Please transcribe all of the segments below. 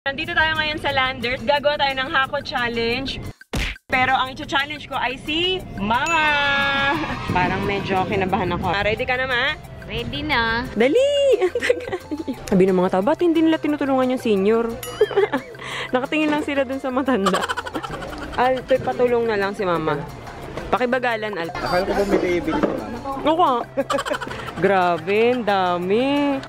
Nandito tayo ngayon sa Landers. Gagawa tayo ng Hako Challenge. Pero ang i-challenge ko ay si Mama. Parang medyo kinabahan ako. Ready ka na, Ma? Ready na. Dali! Ang tagal niyo. Sabi ng mga tao, ba't hindi nila tinutulungan yung senior? Nakatingin lang sila dun sa matanda. Alto, patulong na lang si Mama. Pakibagalan, Alto. Akala ko ba may liability si Mama? Oo. Grabe, ang dami.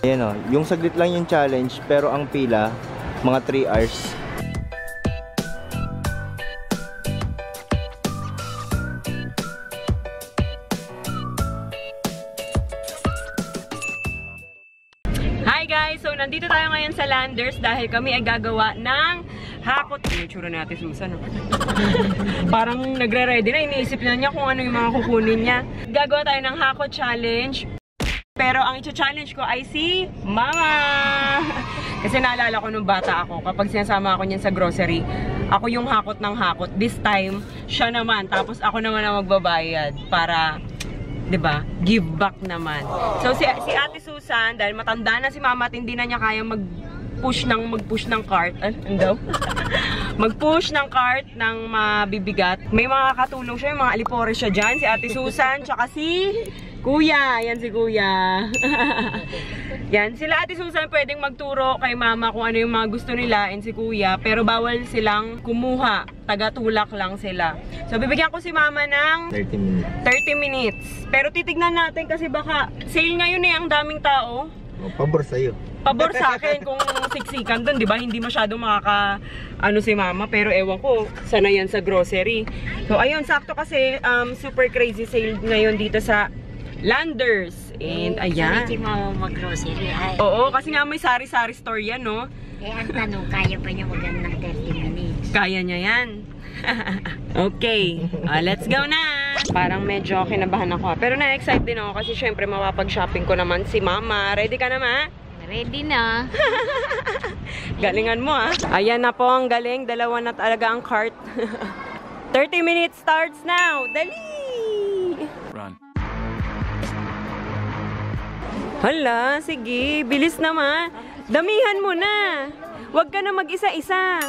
Ayan o, yung saglit lang yung challenge, pero ang pila, mga 3 hours. Hi guys! So, nandito tayo ngayon sa Landers dahil kami ay gagawa ng Hako. Yung tsura natin, Susan. Parang nagre-ready na. Iniisip na niya kung ano yung mga kukunin niya. Gagawa tayo ng Hako Challenge. Pero ang i-challenge ko ay si Mama! Kasi naalala ko nung bata ako, kapag sinasama ako niyan sa grocery, ako yung hakot ng hakot. This time, siya naman. Tapos ako naman ang magbabayad para, 'di ba, give back naman. So si Ate Susan, dahil matanda na si Mama at hindi na niya kaya mag-push ng cart. Ano daw? Mag-push ng cart ng mabibigat. May mga katulong siya, yung mga alipore siya dyan. Si Ate Susan, tsaka si Kuya. Yan si Kuya. Yan. Sila Ate Susan pwedeng magturo kay Mama kung ano yung mga gusto nila and si Kuya. Pero bawal silang kumuha. Taga-tulak lang sila. So, bibigyan ko si Mama ng 30 minutes. 30 minutes. Pero titignan natin kasi baka sale ngayon eh, ang daming tao. O, pabor sa'yo. Pabor sa akin kung siksikan dun, di ba? Hindi masyadong ano si Mama, pero ewan ko, sana yan sa grocery. So, ayun, sakto kasi super crazy sale ngayon dito sa Landers. And ayan. Hindi mo mag-grocery. Oo, kasi nga may sari-sari store yan, no? Eh, ang tanong, kaya pa niya mag-ano ng 30 minutes? Kaya niya yan. Okay, let's go na! Parang medyo kinabahan ako. Pero na-excite din ako kasi syempre mapapag-shopping ko naman si Mama. Ready ka na, Ma? Ready na. Galingan mo, ah. Ayan na po ang galing. Dalawa na talaga ang cart. 30 minutes starts now. Dali! Run. Hala, sige. Bilis naman. Damihan mo na. Huwag ka na mag-isa-isa.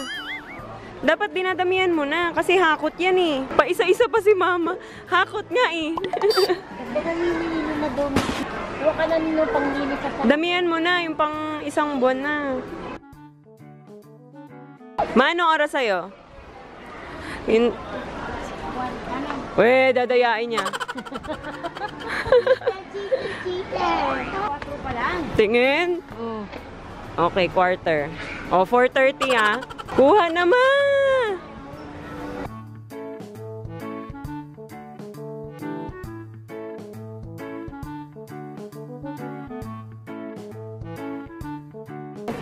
Dapat dinadamihan mo na. Kasi hakot yan eh. Pa-isa-isa pa si Mama. Hakot nga eh. Huwag ka na nino panglinis sa Damihan mo na. Yung pang isang buwan na. Ma, anong oras sa'yo? Uy, dadayain niya. Tingin? Okay, quarter. O, 4:30 ah. Kuha naman!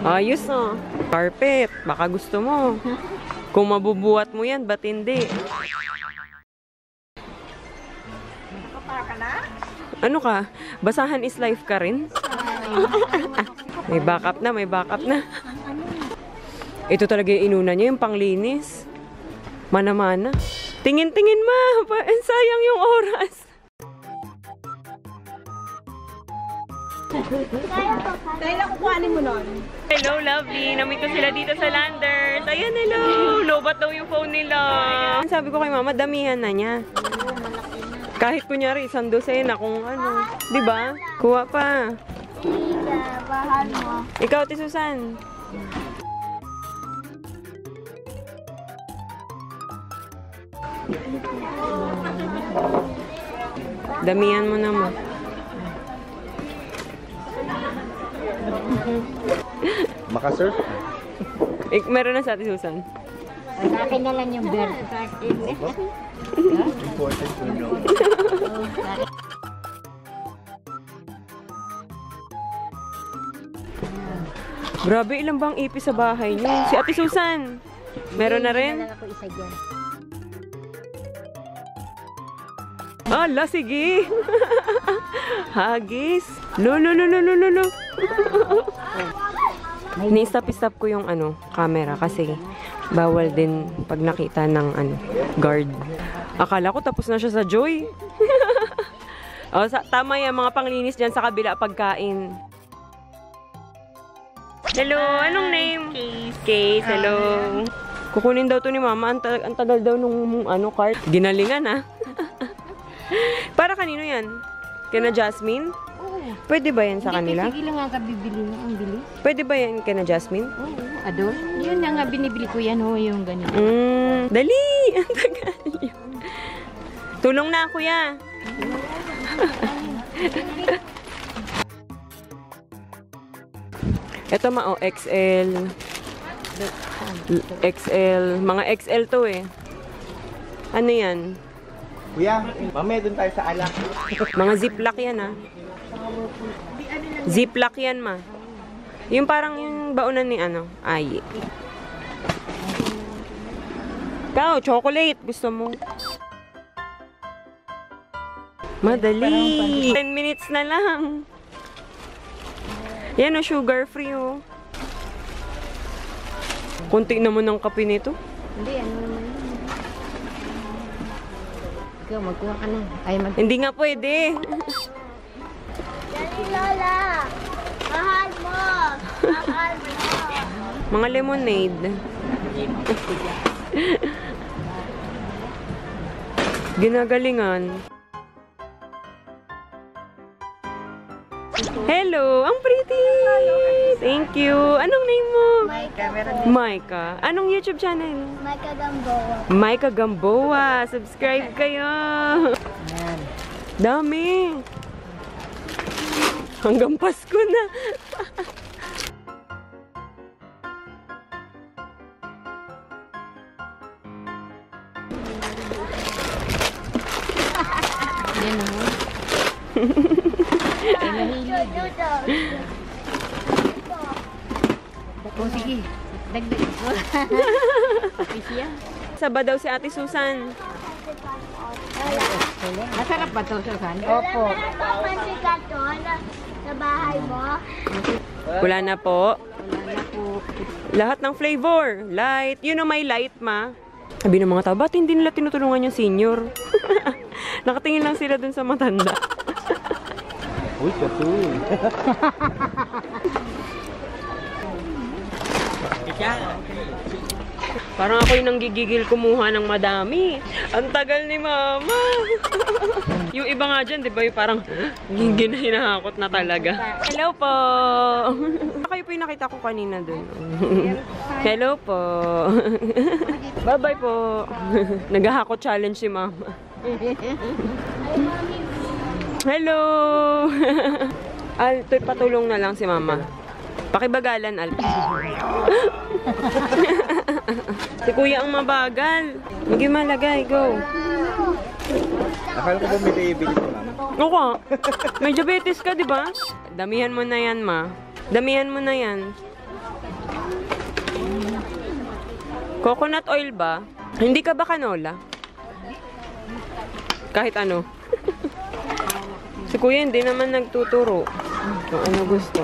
Ayos oh. Carpet. Baka gusto mo. Kung mabubuhat mo yan, ba't hindi? Ano ka? Basahan is life ka rin? May backup na, may backup na. Ito talaga yung inuna niya, yung panglinis. Mana-mana. Tingin-tingin, Ma. Sayang yung oras. Dahil ako kuhanin mo nun. Hello, lovely. Namit ko sila dito sa Landers. Ayan, hello. Lobat daw yung phone nila. Sabi ko kay Mama, damihan na niya. Kahit kunyari, isang dosena kung ano. Diba? Kuha pa. Bahal mo. Ikaw, Ate Susan. Damihan mo naman. Makasurf? Meron na sa Ate Susan. Sa akin na lang yung bird. Important to know. Grabe, ilang bang ipis sa bahay niyo? Si Ate Susan, meron na rin? Ako isa dyan. Ala, sige. Hagis. Lolo. Ni-stop ko yung camera kasi bawal din pag nakita ng guard. Akala ko tapos na siya sa Joy. Tama yan, mga panglinis dyan sa kabila pagkain. Hello, anong name? Case. Case, hello. Kukunin daw to ni Mama. Ang tagal daw nung cart. Ginalingan, ha? Para kanino yan? Kina Jasmine? Oo. Pwede ba yan sa kanila? Sige lang nga bibili mo ang bili. Pwede ba yan kina Jasmine? Oo, adol. Yun na nga binibili ko yan ho, yung ganito. Dali! Ang tagal yun. Tulong na, kuya. Ito XL. XL. Mga XL to eh. Ano yan? Kuya, mamaya dun tayo sa alak. Mga ziplock yan ah. Ziplock yan ma. Yung parang yung baunan ni Ay. Ikaw, chocolate. Gusto mo? Madali. 10 minutes na lang. Yan o, sugar free o. Kunti naman ang kape nito. Hindi, ano naman yun. Ikaw, magkuha ka na. Ay, Hindi nga pwede. Dali, Lola! Mahal mo! Mahal mo! Mga lemonade. Ginagalingan. Hello! Ang pretty! Thank you! Anong name mo? Maika. Anong YouTube channel? May kagamboa. Maika Gamboa. Subscribe kayo. Dami. Hanggang Pasko na. yan ho. Ay, mahilig. O, sige. Dagdag ko. Siya. Saba daw si Ate Susan. Masarap ba ito, Susan? Opo. Mantika doon sa bahay mo. Wala na po. Wala na po. Lahat ng flavor. Light. You know may light, ma. Sabi ng mga tao, ba't hindi nila tinutulungan yung senior? Nakatingin lang sila dun sa matanda. Uy, kasoy. Parang ako yung nanggigigil kumuha ng madami. Ang tagal ni Mama. Yung iba nga dyan, di ba? Yung parang hinahakot na talaga. Hello po! Kayo po yung nakita ko kanina dun. Hello po! Bye-bye po! Naghahakot challenge si Mama. Hello! Al, patulong na lang si Mama. Pakibagalan, Al. Si Kuya ang mabagal. Hindi malagay, go. Akala ko ba may bibili ko, mama? Oo. May diabetes ka, di ba? Damihan mo na yan, ma. Damihan mo na yan. Coconut oil ba? Hindi ka ba canola? Kahit ano. Si Kuya hindi naman nagtuturo. Kung ano gusto.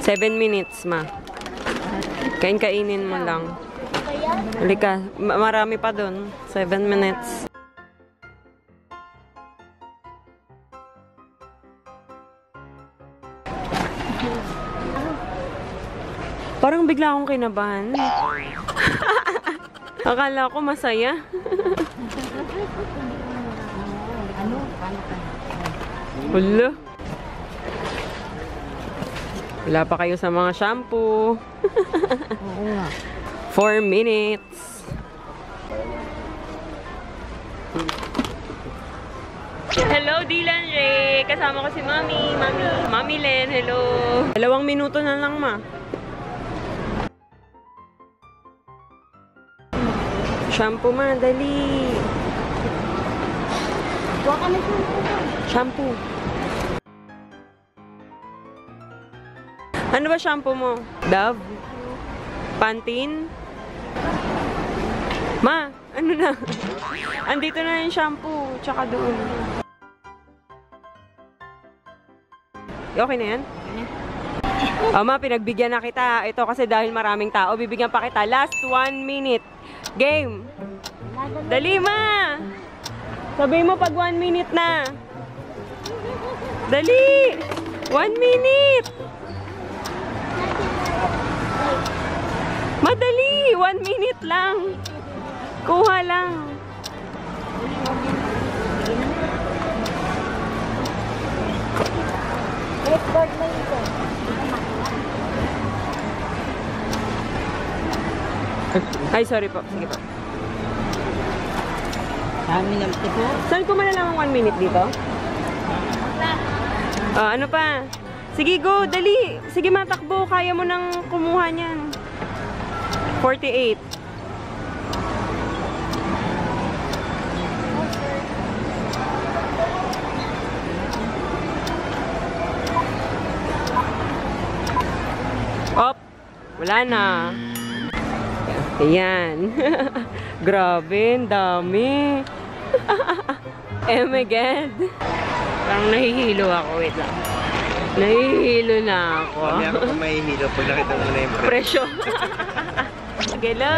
7 minutes, ma. Kainin mo lang. Halika, marami pa dun. 7 minutes. Parang bigla akong kinabahan. Akala ko masaya. Ano? Paano ka? Hulo. Wala pa kayo sa mga shampoo. Oo nga. 4 minutes. Hello, Dylan Ray. Kasama ko si Mami. Mami Len, hello. 2 minuto na lang, ma. Shampoo, ma. Dali. Huwag ka na Shampoo. Ano ba shampoo mo? Dove? Pantene? Ma, ano na? Andito na yung shampoo. Tsaka doon. Okay na yan? Ma, pinagbigyan na kita. Ito kasi dahil maraming tao, bibigyan pa kita. Last 1 minute. Game. Dali, ma! Sabihin mo pag 1 minute na. Dali! 1 minute! 1 minute lang. Kuha lang. Ay, sorry po. Sige po. Saan ko malalaman 1 minute dito? Ano pa? Sige, go. Dali. Sige, matakbo. Kaya mo nang kumuha niyan. 48. Op. Wala na. Ayan. Grabe, ang dami. Oh my God. Parang nahihilo ako. Wait lang. Nahihilo na ako. Kami ako kung mahihilo pag nakita mo na yung Presyo. Hello.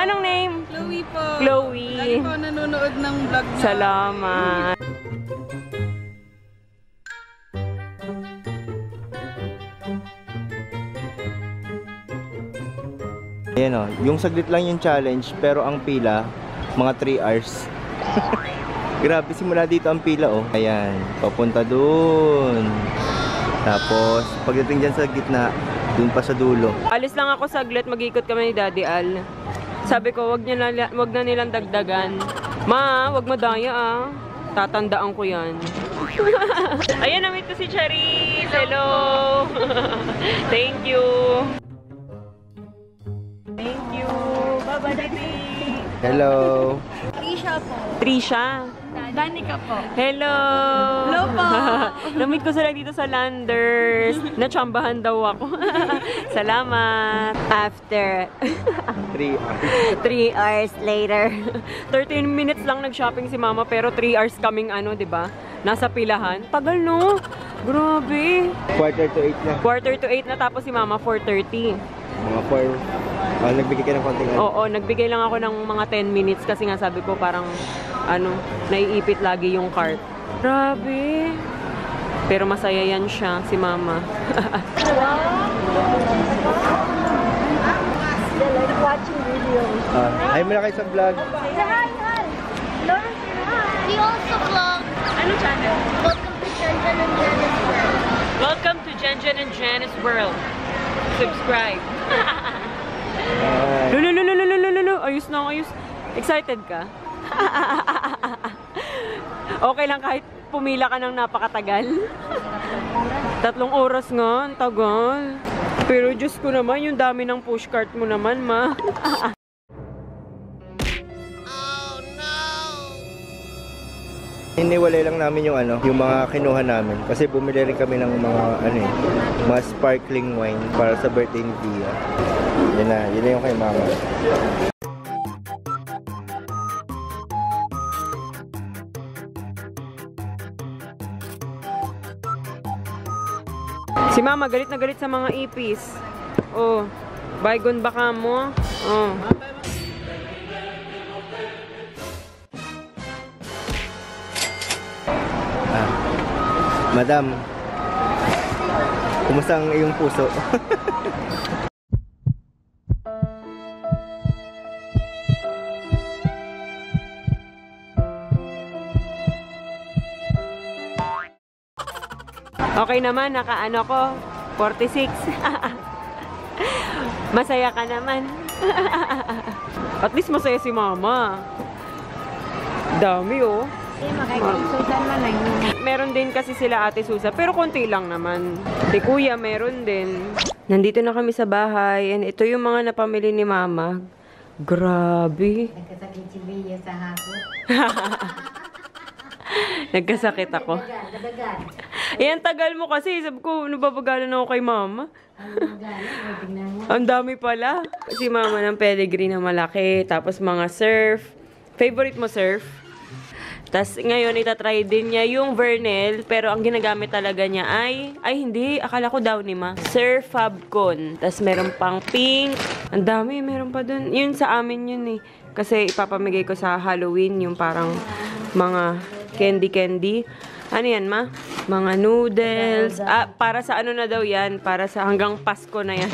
Anong name? Chloe po. Chloe. Lagi po nanonood ng vlog niya. Salamat. Ayan o, yung saglit lang yung challenge, pero ang pila, mga 3 hours. Grabe, simula dito ang pila oh. Ayan, papunta dun. Tapos, pagdating dyan sa gitna, dun pa sa dulo. Alis lang ako saglit, mag-ikot kami ni Daddy Al. Sabi ko, wag na nilang dagdagan. Ma, wag madaya ah. Tatandaan ko yan. Ayan, na-meet ko si Charis. Hello. Thank you. Thank you. Bye-bye, Daddy. Hello. Trisha po. Trisha. Danica po. Hello. Hello po. Na-meet ko sila dito sa Landers. Natsambahan daw ako. Salamat. After 3 hours. 3 hours later. 13 minutes lang nag-shopping si Mama pero 3 hours kaming ano, 'di ba? Nasa pilahan. Tagal no. Grabe. Quarter to 8 na. Quarter to 8 na tapos si Mama 4:30. Mga 4. Nagbigay ka ng konting ano. Oo, nagbigay lang ako ng mga 10 minutes kasi nga sabi ko parang ano, naiipit lagi yung cart. Grabe. Pero masaya yan siya, si Mama. Watching videos. Ay mo na kayo sa vlog. Say hi, hi. Lauren, say hi. We also vlog. Ano channel? Welcome to Jenjen and Janice World. Welcome to Jenjen and Janice World. Subscribe. Ay. Lulu. Ayos na, ayos. Excited ka? Okay lang kahit pumila ka ng napakatagal. 3 oras nga, ang tagal. Pero Diyos ko naman, yung dami ng pushcart mo naman, ma. Iniwalay lang namin yung ano, yung mga kinuha namin kasi bumili rin kami ng mga ano eh, mga sparkling wine para sa birthday ni Dia. Yun na yung kay Mama. Si Mama galit na galit sa mga ipis. Oh, baygon baka mo. Oh. Madam, kumusta ang iyong puso? Okay naman, nakaano ko, 46. Masaya ka naman. At least masaya si Mama. Dami oh. Meron din kasi sila Ate Susa, pero konti lang naman. Si Kuya meron din. Nandito na kami sa bahay, and ito yung mga napamili ni Mama. Grabe. Nagkasakit si Bea sa hapon. Nagkasakit ako. Dadagan. Ayan, tagal mo kasi. Sabi ko, nababagalan ako kay Mama. Ang dami pala. Si Mama ng pedigree na malaki. Tapos mga surf. Favorite mo surf? Tapos ngayon, itatry din niya yung Vernel. Pero ang ginagamit talaga niya ay hindi. Akala ko daw ni Ma. Surf Fabcon. Tapos meron pang pink. Ang dami, meron pa dun. Yun sa amin yun eh. Kasi ipapamigay ko sa Halloween yung parang mga candy. Ano yan, Ma? Mga noodles. Para sa ano na daw yan? Para sa hanggang Pasko na yan.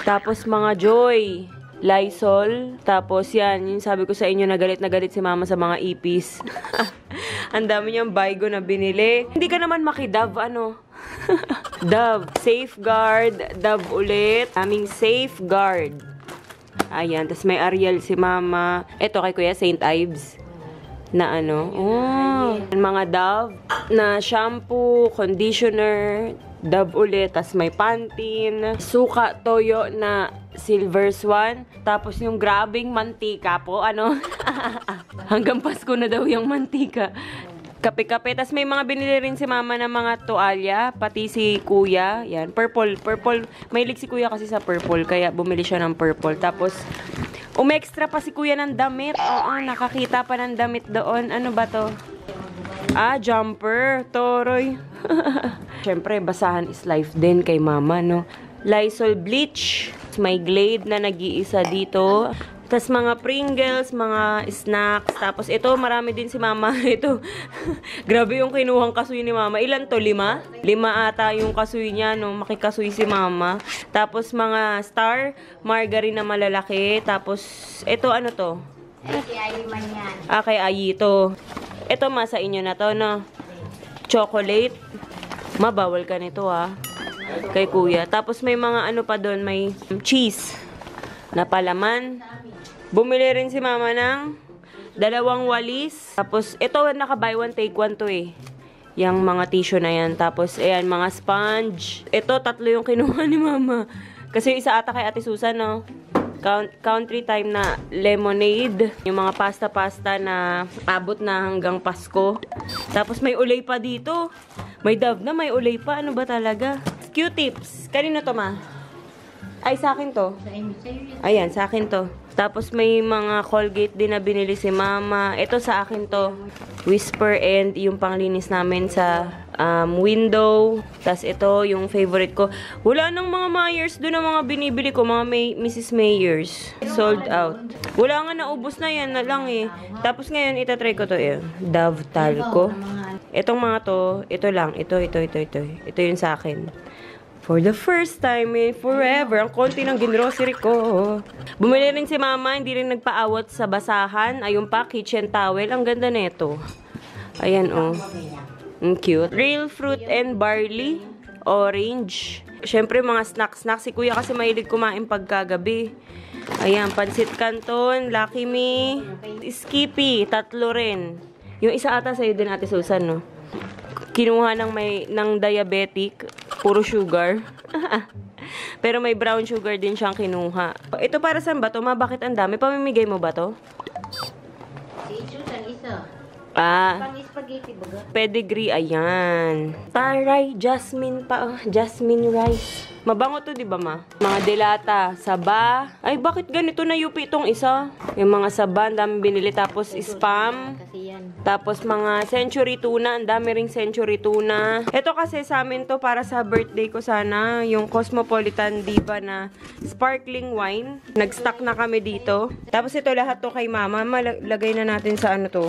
Tapos mga Joy. Lysol. Tapos yan, yung sabi ko sa inyo, na galit si mama sa mga ipis. Ang dami niyang Baygo na binili. Hindi ka naman maki-Dove, ano? Dove. Safeguard. Dove ulit. Aming Safeguard. Ayan. Tapos may Ariel si mama. Ito kay Kuya, St. Ives. Na ano. Oh. Mga Dove na shampoo, conditioner, Dove ulit. Tapos may Pantene. Suka Toyo na Silver Swan. Tapos yung grabing mantika po. Ano? Hanggang Pasko na daw yung mantika. Kape-kape. Tapos may mga binili rin si mama ng mga toalya. Pati si kuya. Yan. Purple. Purple. Mahilig si kuya kasi sa purple. Kaya bumili siya ng purple. Tapos, umextra pa si kuya ng damit. Oo, nakakita pa ng damit doon. Ano ba to? Ah, jumper. Toroy. Siyempre, basahan is life din kay mama, no? Lysol bleach. May Glade na nag-iisa dito. Tapos mga Pringles, mga snacks. Tapos ito, marami din si mama. Ito, grabe yung kinuhang kasuy ni mama. Ilan to? 5? 5 ata yung kasuy niya, no? Makikasuy si mama. Tapos mga Star, margarine na malalaki. Tapos, ito ano to? Kay Ayi man yan. Ah, kay Ayi to. Ito, sa inyo na to, no? Chocolate. Mabawal ka nito, ah. Kay kuya. Tapos may mga ano pa doon, may cheese na palaman. Bumili rin si mama ng 2 walis. Tapos ito, naka-buy one take one to eh. Yang mga tissue na yan. Tapos ayan, mga sponge. Ito, 3 yung kinuha ni mama. Kasi isa ata kay Ate Susan, no? Country time na lemonade. Yung mga pasta-pasta na abot na hanggang Pasko. Tapos may ulay pa dito. May Dove na, may ulay pa. Ano ba talaga? Q-tips. Kanino to, ma? Ay, sa akin to. Ayan, sa akin to. Tapos may mga Colgate din na binili si mama. Ito sa akin to. Whisper and yung panglinis namin sa window. Tapos ito, yung favorite ko. Wala nang mga Myers doon ang mga binibili ko. Mga Mrs. Mayers. Sold out. Wala nga, naubos na yan na lang eh. Tapos ngayon, itatry ko to eh. Dove Talco. Itong mga to, ito lang. Ito. Ito yung sa akin. For the first time in forever, ang konti ng ginrocery ko. Bumili rin si mama, hindi rin nagpaawat sa basahan. Ayun pa, kitchen towel. Ang ganda nito. Ayan, oh. Ang cute. Real fruit and barley. Orange. Siyempre, mga snack-snack. Si kuya kasi mahilig kumain pagkagabi. Ayan, Pansit Canton, Lucky Me, Skippy, 3 rin. Yung isa ata sa'yo din, Ate Susan, no? Kinuha ng diabetic, puro sugar. Pero may brown sugar din siyang kinuha. Ito para saan ba to? Ma, bakit ang dami? Pamimigay mo ba to? Si Susan isa. Ah. Pang spaghetti baga. Pedigree, ayan. Taray, jasmine pa. Jasmine rice. Mabango to, di ba, ma? Mga delata, saba. Ay, bakit ganito na yupi itong isa? Yung mga saba, ang dami binili. Tapos spam. Kasi yan. Tapos mga century tuna. Ang dami ring century tuna. Ito kasi sa amin to para sa birthday ko sana. Yung Cosmopolitan Diva na sparkling wine. Nag-stock na kami dito. Tapos ito lahat to kay mama. Lagay na natin sa ano to.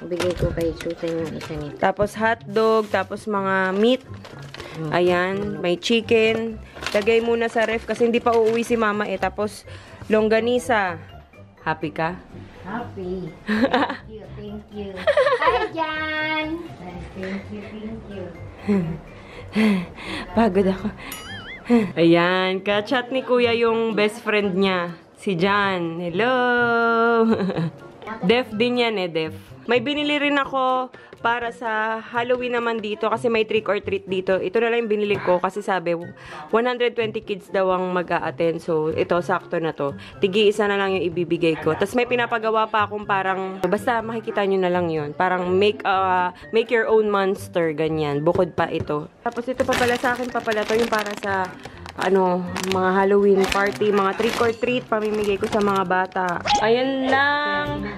Bigay ko kay Susan yung isa nito. Tapos hotdog. Tapos mga meat. Ayan, may chicken. Lagay muna sa ref kasi hindi pa uuwi si mama eh. Tapos, longganisa. Happy ka? Happy. Thank you. Hi, Jan! Thank you. Pagod ako. Ayan, kachat ni kuya yung best friend niya. Si Jan. Hello! Def din yan eh, Def. May binili rin ako para sa Halloween naman dito kasi may trick or treat dito. Ito na lang yung binili ko kasi sabi 120 kids daw ang mag-a-attend. So, ito, sakto na to. Tigi-isa na lang yung ibibigay ko. Tapos may pinapagawa pa akong parang, basta makikita nyo na lang yun. Parang make your own monster, ganyan. Bukod pa ito. Tapos ito pa pala sa akin pa pala to yung para sa mga Halloween party, mga trick or treat, pamimigay ko sa mga bata. Ayan lang.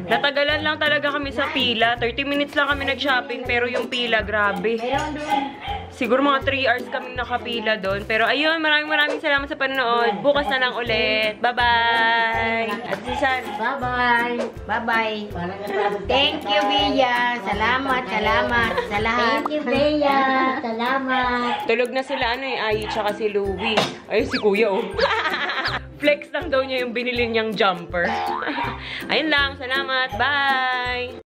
Natagalan lang talaga kami sa pila. 30 minutes lang kami nag-shopping, pero yung pila, grabe. Siguro mga 3 hours kaming nakapila doon. Pero ayun, maraming salamat sa panonood. Bukas na lang ulit. Bye-bye! At Susan. Bye-bye. Bye-bye. Thank you, Bea. Salamat sa lahat. Thank you, Bea. Salamat. Tulog na sila, Ayi, tsaka si Louie. Ay, si Kuya, oh. I-flex lang daw niya yung binili niyang jumper. Ayun lang, salamat. Bye!